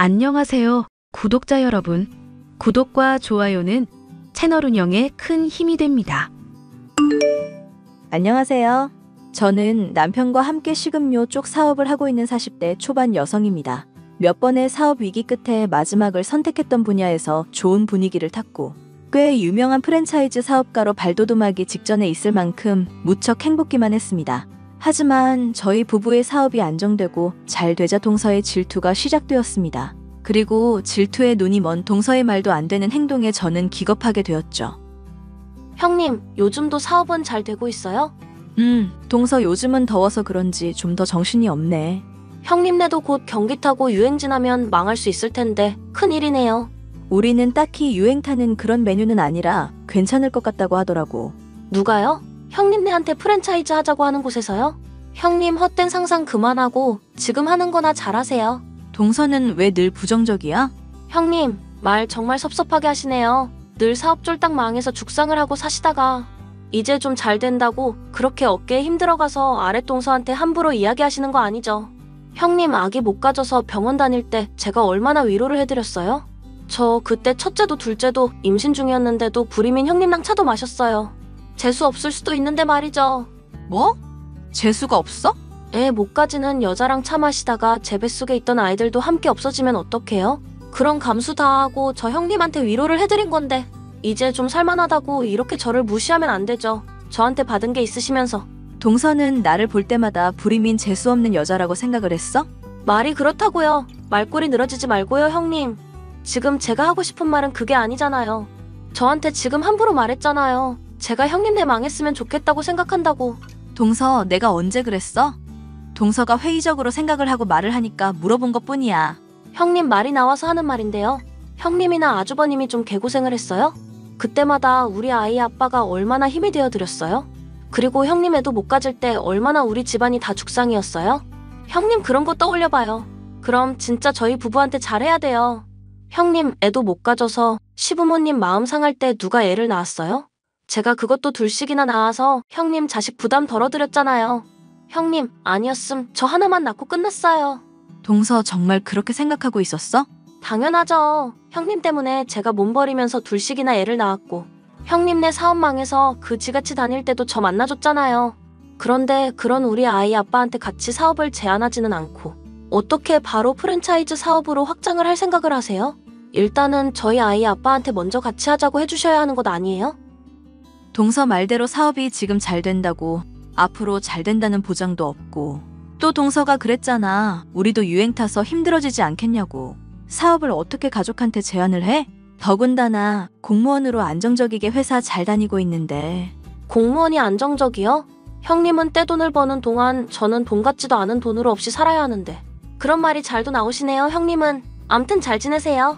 안녕하세요, 구독자 여러분. 구독과 좋아요는 채널 운영에 큰 힘이 됩니다. 안녕하세요. 저는 남편과 함께 식음료 쪽 사업을 하고 있는 40대 초반 여성입니다. 몇 번의 사업 위기 끝에 마지막을 선택했던 분야에서 좋은 분위기를 탔고 꽤 유명한 프랜차이즈 사업가로 발돋움하기 직전에 있을 만큼 무척 행복기만 했습니다. 하지만 저희 부부의 사업이 안정되고 잘 되자 동서의 질투가 시작되었습니다. 그리고 질투에 눈이 먼 동서의 말도 안 되는 행동에 저는 기겁하게 되었죠. 형님, 요즘도 사업은 잘 되고 있어요? 동서 요즘은 더워서 그런지 좀 더 정신이 없네. 형님네도 곧 경기 타고 유행 지나면 망할 수 있을 텐데 큰일이네요. 우리는 딱히 유행 타는 그런 메뉴는 아니라 괜찮을 것 같다고 하더라고. 누가요? 형님네한테 프랜차이즈 하자고 하는 곳에서요? 형님 헛된 상상 그만하고 지금 하는 거나 잘하세요. 동서는 왜 늘 부정적이야? 형님, 말 정말 섭섭하게 하시네요. 늘 사업 쫄딱 망해서 죽상을 하고 사시다가 이제 좀 잘 된다고 그렇게 어깨에 힘들어가서 아랫동서한테 함부로 이야기하시는 거 아니죠? 형님 아기 못 가져서 병원 다닐 때 제가 얼마나 위로를 해드렸어요? 저 그때 첫째도 둘째도 임신 중이었는데도 불임인 형님랑 차도 마셨어요. 재수 없을 수도 있는데 말이죠. 뭐? 재수가 없어? 애 못 가지는 여자랑 차 마시다가 제 뱃속에 있던 아이들도 함께 없어지면 어떡해요? 그런 감수 다 하고 저 형님한테 위로를 해드린 건데 이제 좀 살만하다고 이렇게 저를 무시하면 안 되죠. 저한테 받은 게 있으시면서. 동서는 나를 볼 때마다 불임인 재수 없는 여자라고 생각을 했어? 말이 그렇다고요. 말꼬리 늘어지지 말고요, 형님. 지금 제가 하고 싶은 말은 그게 아니잖아요. 저한테 지금 함부로 말했잖아요. 제가 형님네 망했으면 좋겠다고 생각한다고. 동서, 내가 언제 그랬어? 동서가 회의적으로 생각을 하고 말을 하니까 물어본 것뿐이야. 형님 말이 나와서 하는 말인데요. 형님이나 아주버님이 좀 개고생을 했어요? 그때마다 우리 아이 아빠가 얼마나 힘이 되어드렸어요? 그리고 형님 애도 못 가질 때 얼마나 우리 집안이 다 죽상이었어요? 형님 그런 거 떠올려봐요. 그럼 진짜 저희 부부한테 잘해야 돼요. 형님 애도 못 가져서 시부모님 마음 상할 때 누가 애를 낳았어요? 제가 그것도 둘씩이나 낳아서 형님 자식 부담 덜어드렸잖아요. 형님 아니었음 저 하나만 낳고 끝났어요. 동서 정말 그렇게 생각하고 있었어? 당연하죠. 형님 때문에 제가 몸 버리면서 둘씩이나 애를 낳았고 형님네 사업 망해서 그지같이 다닐 때도 저 만나줬잖아요. 그런데 그런 우리 아이 아빠한테 같이 사업을 제안하지는 않고 어떻게 바로 프랜차이즈 사업으로 확장을 할 생각을 하세요? 일단은 저희 아이 아빠한테 먼저 같이 하자고 해주셔야 하는 것 아니에요? 동서 말대로 사업이 지금 잘 된다고 앞으로 잘 된다는 보장도 없고 또 동서가 그랬잖아. 우리도 유행 타서 힘들어지지 않겠냐고. 사업을 어떻게 가족한테 제안을 해? 더군다나 공무원으로 안정적이게 회사 잘 다니고 있는데. 공무원이 안정적이요? 형님은 떼돈을 버는 동안 저는 돈 같지도 않은 돈으로 없이 살아야 하는데 그런 말이 잘도 나오시네요, 형님은. 암튼 잘 지내세요.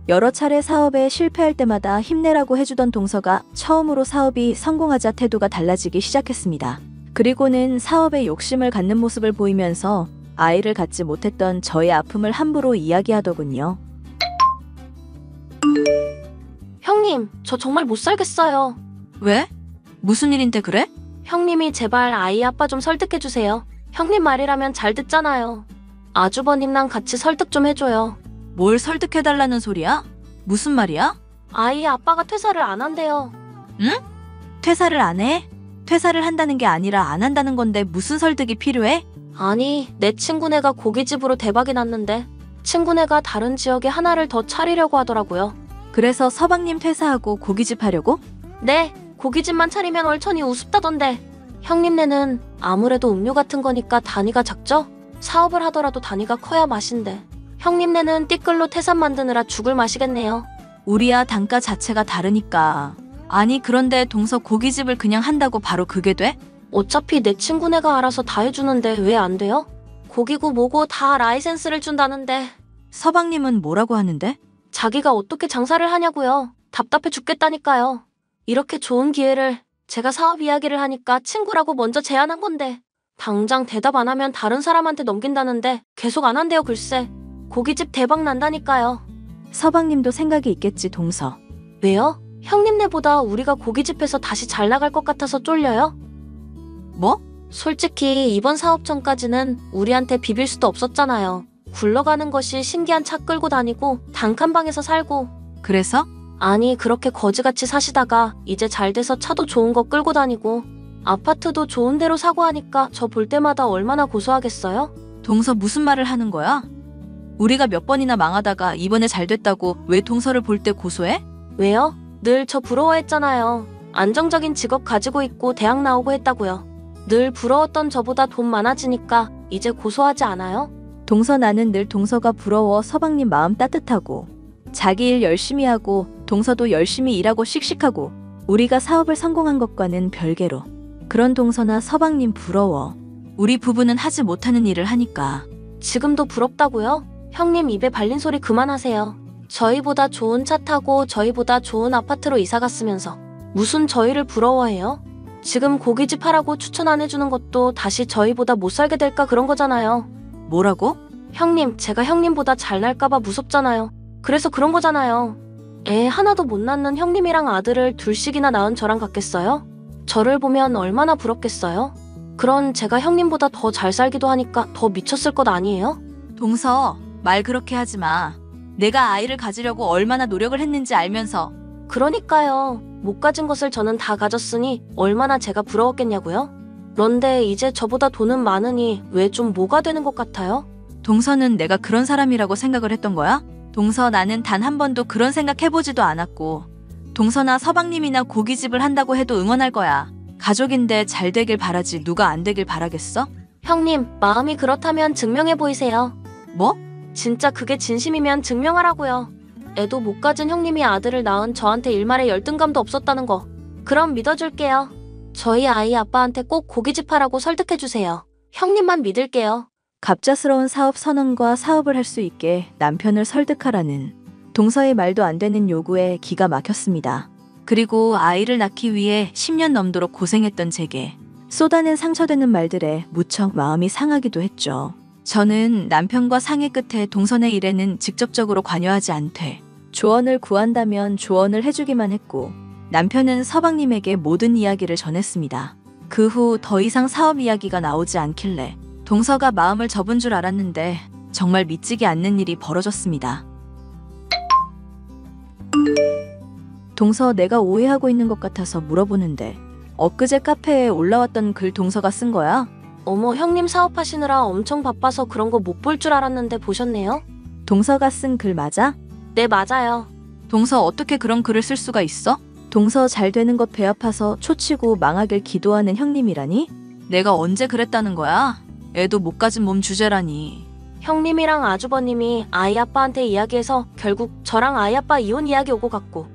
여러 차례 사업에 실패할 때마다 힘내라고 해주던 동서가 처음으로 사업이 성공하자 태도가 달라지기 시작했습니다. 그리고는 사업에 욕심을 갖는 모습을 보이면서 아이를 갖지 못했던 저의 아픔을 함부로 이야기하더군요. 형님, 저 정말 못 살겠어요. 왜? 무슨 일인데 그래? 형님이 제발 아이 아빠 좀 설득해주세요. 형님 말이라면 잘 듣잖아요. 아주버님랑 같이 설득 좀 해줘요. 뭘 설득해달라는 소리야? 무슨 말이야? 아이 아빠가 퇴사를 안 한대요. 응? 퇴사를 안 해? 퇴사를 한다는 게 아니라 안 한다는 건데 무슨 설득이 필요해? 아니, 내 친구네가 고깃집으로 대박이 났는데 친구네가 다른 지역에 하나를 더 차리려고 하더라고요. 그래서 서방님 퇴사하고 고깃집 하려고? 네, 고깃집만 차리면 얼천이 우습다던데. 형님네는 아무래도 음료 같은 거니까 단위가 작죠? 사업을 하더라도 단위가 커야 맛인데 형님네는 띠끌로 태산 만드느라 죽을 맛이겠네요. 우리야 단가 자체가 다르니까. 아니 그런데 동서 고깃집을 그냥 한다고 바로 그게 돼? 어차피 내 친구네가 알아서 다 해주는데 왜 안 돼요? 고기고 뭐고 다 라이센스를 준다는데. 서방님은 뭐라고 하는데? 자기가 어떻게 장사를 하냐고요. 답답해 죽겠다니까요. 이렇게 좋은 기회를 제가 사업 이야기를 하니까 친구라고 먼저 제안한 건데 당장 대답 안 하면 다른 사람한테 넘긴다는데 계속 안 한대요 글쎄. 고깃집 대박 난다니까요. 서방님도 생각이 있겠지 동서. 왜요? 형님네보다 우리가 고깃집에서 다시 잘 나갈 것 같아서 쫄려요? 뭐? 솔직히 이번 사업 전까지는 우리한테 비빌 수도 없었잖아요. 굴러가는 것이 신기한 차 끌고 다니고 단칸방에서 살고. 그래서? 아니, 그렇게 거지같이 사시다가 이제 잘 돼서 차도 좋은 거 끌고 다니고 아파트도 좋은 데로 사고 하니까 저 볼 때마다 얼마나 고소하겠어요? 동서 무슨 말을 하는 거야? 우리가 몇 번이나 망하다가 이번에 잘 됐다고 왜 동서를 볼 때 고소해? 왜요? 늘 저 부러워했잖아요. 안정적인 직업 가지고 있고 대학 나오고 했다고요. 늘 부러웠던 저보다 돈 많아지니까 이제 고소하지 않아요? 동서 나는 늘 동서가 부러워. 서방님 마음 따뜻하고 자기 일 열심히 하고 동서도 열심히 일하고 씩씩하고 우리가 사업을 성공한 것과는 별개로 그런 동서나 서방님 부러워. 우리 부부는 하지 못하는 일을 하니까. 지금도 부럽다고요? 형님 입에 발린 소리 그만하세요. 저희보다 좋은 차 타고 저희보다 좋은 아파트로 이사 갔으면서 무슨 저희를 부러워해요? 지금 고깃집 하라고 추천 안 해주는 것도 다시 저희보다 못 살게 될까 그런 거잖아요. 뭐라고? 형님, 제가 형님보다 잘날까봐 무섭잖아요. 그래서 그런 거잖아요. 애 하나도 못 낳는 형님이랑 아들을 둘씩이나 낳은 저랑 같겠어요? 저를 보면 얼마나 부럽겠어요? 그런 제가 형님보다 더 잘 살기도 하니까 더 미쳤을 것 아니에요? 동서, 말 그렇게 하지 마. 내가 아이를 가지려고 얼마나 노력을 했는지 알면서. 그러니까요. 못 가진 것을 저는 다 가졌으니 얼마나 제가 부러웠겠냐고요? 그런데 이제 저보다 돈은 많으니 왜 좀 뭐가 되는 것 같아요? 동서는 내가 그런 사람이라고 생각을 했던 거야? 동서, 나는 단 한 번도 그런 생각 해보지도 않았고 동서나 서방님이나 고깃집을 한다고 해도 응원할 거야. 가족인데 잘 되길 바라지 누가 안 되길 바라겠어? 형님, 마음이 그렇다면 증명해 보이세요. 뭐? 진짜 그게 진심이면 증명하라고요. 애도 못 가진 형님이 아들을 낳은 저한테 일말의 열등감도 없었다는 거. 그럼 믿어줄게요. 저희 아이 아빠한테 꼭 고깃집 하라고 설득해주세요. 형님만 믿을게요. 갑작스러운 사업 선언과 사업을 할 수 있게 남편을 설득하라는 동서의 말도 안 되는 요구에 기가 막혔습니다. 그리고 아이를 낳기 위해 10년 넘도록 고생했던 제게 쏟아낸 상처되는 말들에 무척 마음이 상하기도 했죠. 저는 남편과 상의 끝에 동선의 일에는 직접적으로 관여하지 않되 조언을 구한다면 조언을 해주기만 했고 남편은 서방님에게 모든 이야기를 전했습니다. 그 후 더 이상 사업 이야기가 나오지 않길래 동서가 마음을 접은 줄 알았는데 정말 믿지기 않는 일이 벌어졌습니다. 동서, 내가 오해하고 있는 것 같아서 물어보는데 엊그제 카페에 올라왔던 글 동서가 쓴 거야? 어머, 형님 사업하시느라 엄청 바빠서 그런 거 못 볼 줄 알았는데 보셨네요? 동서가 쓴 글 맞아? 네, 맞아요. 동서, 어떻게 그런 글을 쓸 수가 있어? 동서, 잘 되는 것 배 아파서 초치고 망하길 기도하는 형님이라니? 내가 언제 그랬다는 거야? 애도 못 가진 몸 주제라니. 형님이랑 아주버님이 아이 아빠한테 이야기해서 결국 저랑 아이 아빠 이혼 이야기 오고 갔고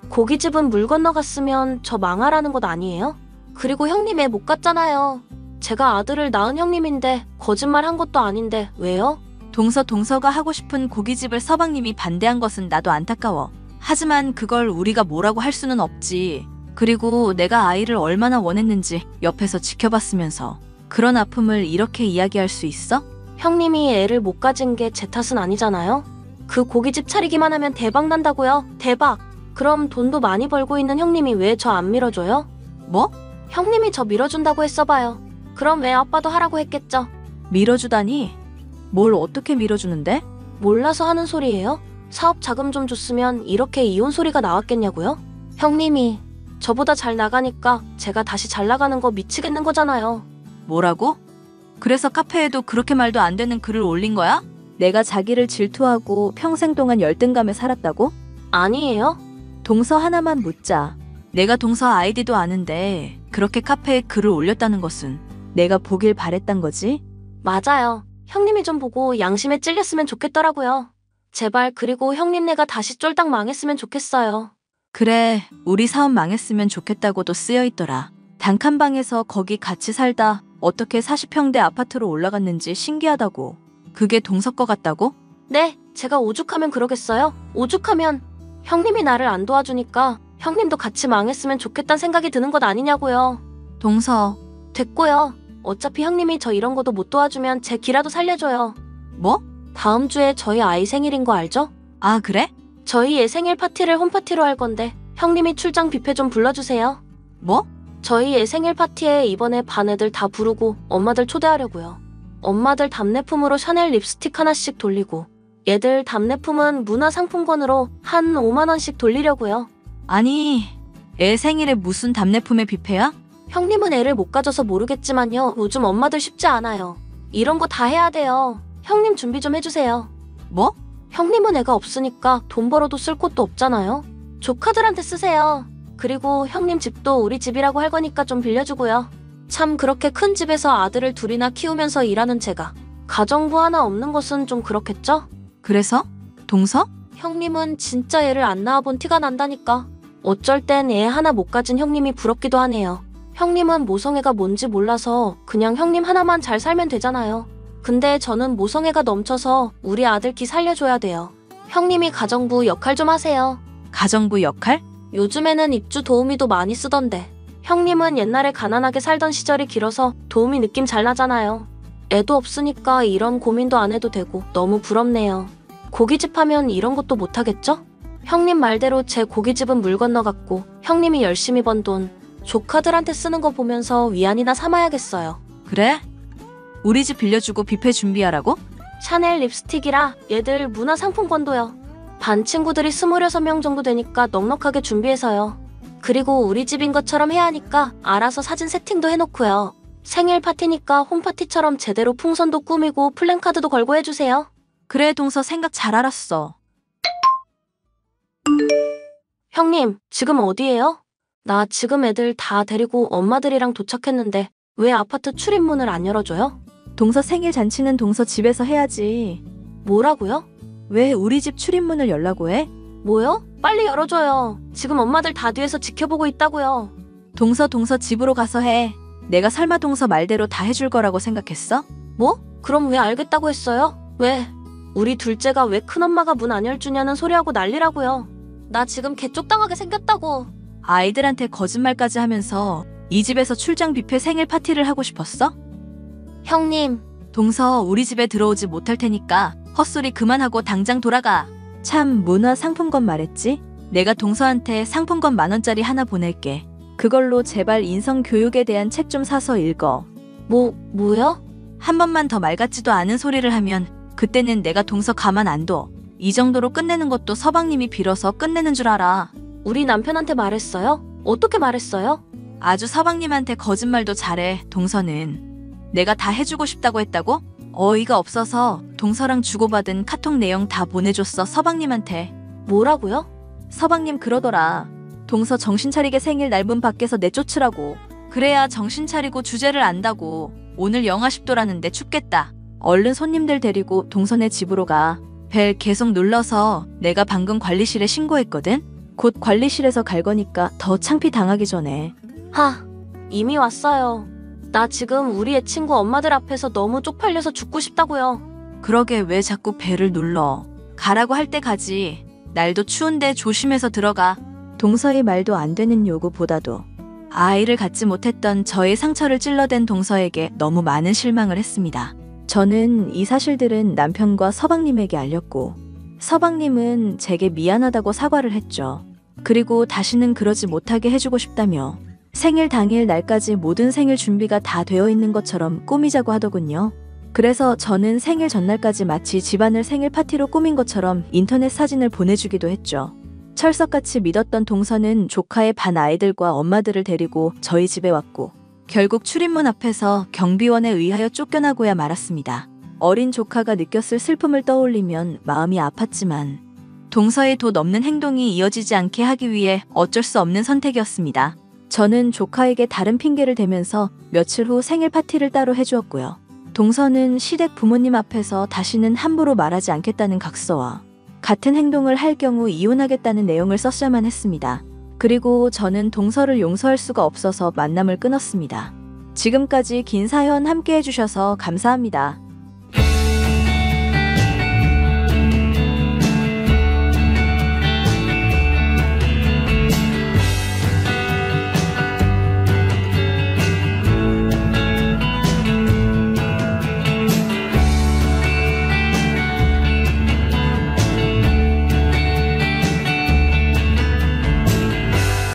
고깃집은 물 건너갔으면 저 망하라는 것 아니에요? 그리고 형님 애 못 갔잖아요. 제가 아들을 낳은 형님인데 거짓말 한 것도 아닌데 왜요? 동서가 하고 싶은 고깃집을 서방님이 반대한 것은 나도 안타까워. 하지만 그걸 우리가 뭐라고 할 수는 없지. 그리고 내가 아이를 얼마나 원했는지 옆에서 지켜봤으면서 그런 아픔을 이렇게 이야기할 수 있어? 형님이 애를 못 가진 게 제 탓은 아니잖아요. 그 고깃집 차리기만 하면 대박 난다고요. 대박. 그럼 돈도 많이 벌고 있는 형님이 왜 저 안 밀어줘요? 뭐? 형님이 저 밀어준다고 했어봐요. 그럼 왜 아빠도 하라고 했겠죠? 밀어주다니? 뭘 어떻게 밀어주는데? 몰라서 하는 소리예요? 사업 자금 좀 줬으면 이렇게 이혼 소리가 나왔겠냐고요? 형님이 저보다 잘 나가니까 제가 다시 잘 나가는 거 미치겠는 거잖아요. 뭐라고? 그래서 카페에도 그렇게 말도 안 되는 글을 올린 거야? 내가 자기를 질투하고 평생 동안 열등감에 살았다고? 아니에요? 동서 하나만 묻자. 내가 동서 아이디도 아는데 그렇게 카페에 글을 올렸다는 것은 내가 보길 바랬단 거지? 맞아요. 형님이 좀 보고 양심에 찔렸으면 좋겠더라고요. 제발. 그리고 형님네가 다시 쫄딱 망했으면 좋겠어요. 그래, 우리 사업 망했으면 좋겠다고도 쓰여있더라. 단칸방에서 거기 같이 살다 어떻게 40평대 아파트로 올라갔는지 신기하다고. 그게 동서 거 같다고? 네, 제가 오죽하면 그러겠어요? 오죽하면 형님이 나를 안 도와주니까 형님도 같이 망했으면 좋겠다는 생각이 드는 것 아니냐고요. 동서. 됐고요. 어차피 형님이 저 이런 것도 못 도와주면 제 기라도 살려줘요. 뭐? 다음 주에 저희 아이 생일인 거 알죠? 아, 그래? 저희 애 생일 파티를 홈파티로 할 건데 형님이 출장 뷔페 좀 불러주세요. 뭐? 저희 애 생일 파티에 이번에 반 애들 다 부르고 엄마들 초대하려고요. 엄마들 답례품으로 샤넬 립스틱 하나씩 돌리고 얘들 답례품은 문화상품권으로 한 5만 원씩 돌리려고요. 아니, 애 생일에 무슨 답례품의 뷔페야? 형님은 애를 못 가져서 모르겠지만요. 요즘 엄마들 쉽지 않아요. 이런 거 다 해야 돼요. 형님 준비 좀 해주세요. 뭐? 형님은 애가 없으니까 돈 벌어도 쓸 곳도 없잖아요. 조카들한테 쓰세요. 그리고 형님 집도 우리 집이라고 할 거니까 좀 빌려주고요. 참 그렇게 큰 집에서 아들을 둘이나 키우면서 일하는 제가 가정부 하나 없는 것은 좀 그렇겠죠? 그래서? 동서? 형님은 진짜 애를 안 낳아본 티가 난다니까. 어쩔 땐 애 하나 못 가진 형님이 부럽기도 하네요. 형님은 모성애가 뭔지 몰라서 그냥 형님 하나만 잘 살면 되잖아요. 근데 저는 모성애가 넘쳐서 우리 아들 기 살려줘야 돼요. 형님이 가정부 역할 좀 하세요. 가정부 역할? 요즘에는 입주 도우미도 많이 쓰던데. 형님은 옛날에 가난하게 살던 시절이 길어서 도우미 느낌 잘 나잖아요. 애도 없으니까 이런 고민도 안 해도 되고 너무 부럽네요. 고깃집 하면 이런 것도 못하겠죠? 형님 말대로 제 고깃집은 물 건너갔고 형님이 열심히 번 돈 조카들한테 쓰는 거 보면서 위안이나 삼아야겠어요. 그래? 우리 집 빌려주고 뷔페 준비하라고? 샤넬 립스틱이라 얘들 문화상품권도요. 반 친구들이 26명 정도 되니까 넉넉하게 준비해서요. 그리고 우리 집인 것처럼 해야 하니까 알아서 사진 세팅도 해놓고요. 생일 파티니까 홈파티처럼 제대로 풍선도 꾸미고 플랜카드도 걸고 해주세요. 그래, 동서 생각 잘 알았어. 형님, 지금 어디예요? 나 지금 애들 다 데리고 엄마들이랑 도착했는데 왜 아파트 출입문을 안 열어줘요? 동서 생일 잔치는 동서 집에서 해야지. 뭐라고요? 왜 우리 집 출입문을 열라고 해? 뭐요? 빨리 열어줘요. 지금 엄마들 다 뒤에서 지켜보고 있다고요. 동서 집으로 가서 해. 내가 설마 동서 말대로 다 해줄 거라고 생각했어? 뭐? 그럼 왜 알겠다고 했어요? 왜? 우리 둘째가 왜 큰엄마가 문 안 열주냐는 소리하고 난리라고요. 나 지금 개쪽당하게 생겼다고. 아이들한테 거짓말까지 하면서 이 집에서 출장 뷔페 생일 파티를 하고 싶었어? 형님, 동서 우리 집에 들어오지 못할 테니까 헛소리 그만하고 당장 돌아가. 참 문화상품권 말했지? 내가 동서한테 상품권 10,000원짜리 하나 보낼게. 그걸로 제발 인성교육에 대한 책 좀 사서 읽어. 뭐요? 한 번만 더 말 같지도 않은 소리를 하면 그때는 내가 동서 가만 안 둬. 이 정도로 끝내는 것도 서방님이 빌어서 끝내는 줄 알아. 우리 남편한테 말했어요? 어떻게 말했어요? 아주 서방님한테 거짓말도 잘해, 동서는. 내가 다 해주고 싶다고 했다고? 어이가 없어서 동서랑 주고받은 카톡 내용 다 보내줬어, 서방님한테. 뭐라고요? 서방님 그러더라. 동서 정신 차리게 생일 날 문 밖에서 내쫓으라고. 그래야 정신 차리고 주제를 안다고. 오늘 영하 10도라는데 춥겠다. 얼른 손님들 데리고 동서네 집으로 가. 벨 계속 눌러서 내가 방금 관리실에 신고했거든? 곧 관리실에서 갈 거니까 더 창피 당하기 전에. 이미 왔어요. 나 지금 우리 애 친구 엄마들 앞에서 너무 쪽팔려서 죽고 싶다고요. 그러게 왜 자꾸 벨을 눌러. 가라고 할 때 가지. 날도 추운데 조심해서 들어가. 동서의 말도 안 되는 요구보다도 아이를 갖지 못했던 저의 상처를 찔러댄 동서에게 너무 많은 실망을 했습니다. 저는 이 사실들은 남편과 서방님에게 알렸고 서방님은 제게 미안하다고 사과를 했죠. 그리고 다시는 그러지 못하게 해주고 싶다며 생일 당일 날까지 모든 생일 준비가 다 되어 있는 것처럼 꾸미자고 하더군요. 그래서 저는 생일 전날까지 마치 집안을 생일 파티로 꾸민 것처럼 인터넷 사진을 보내주기도 했죠. 철석같이 믿었던 동서는 조카의 반 아이들과 엄마들을 데리고 저희 집에 왔고 결국 출입문 앞에서 경비원에 의하여 쫓겨나고야 말았습니다. 어린 조카가 느꼈을 슬픔을 떠올리면 마음이 아팠지만 동서의 도 넘는 행동이 이어지지 않게 하기 위해 어쩔 수 없는 선택이었습니다. 저는 조카에게 다른 핑계를 대면서 며칠 후 생일 파티를 따로 해주었고요. 동서는 시댁 부모님 앞에서 다시는 함부로 말하지 않겠다는 각서와 같은 행동을 할 경우 이혼하겠다는 내용을 썼어야만 했습니다. 그리고 저는 동서를 용서할 수가 없어서 만남을 끊었습니다. 지금까지 긴 사연 함께 해주셔서 감사합니다.